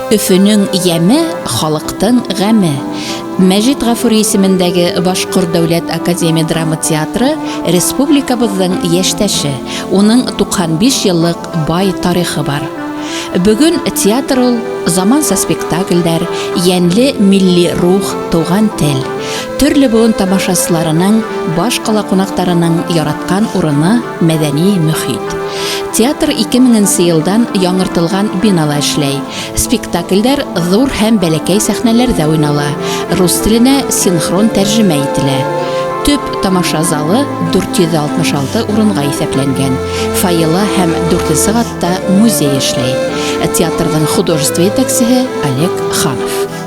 Өфөнең яме, халыктың гаме. Мәҗит Гафури исемендәге Башкорт дәүләт академия драма театры республикабызның яшьтәше. Уның 95 еллык бай тарихы бар. Бүген театр ул заманса спектакльләр, янле милли рух, туган тел. Төрле буын тамашасыларының, баш кала кунактарының яраткан урыны мәдәни мөхит. Театр 2000 елдан яңыртылган бинала эшләй. Спектакльләр зур һәм бәләкәй сәхнәләрдә уйнала. Рус теленә синхрон тәрҗемә ителә. Төп тамаша залы 466 урынга исәпләнгән. Фойела һәм 4 катта музей эшләй. Театрның художество итәкчесе Олег Ханов.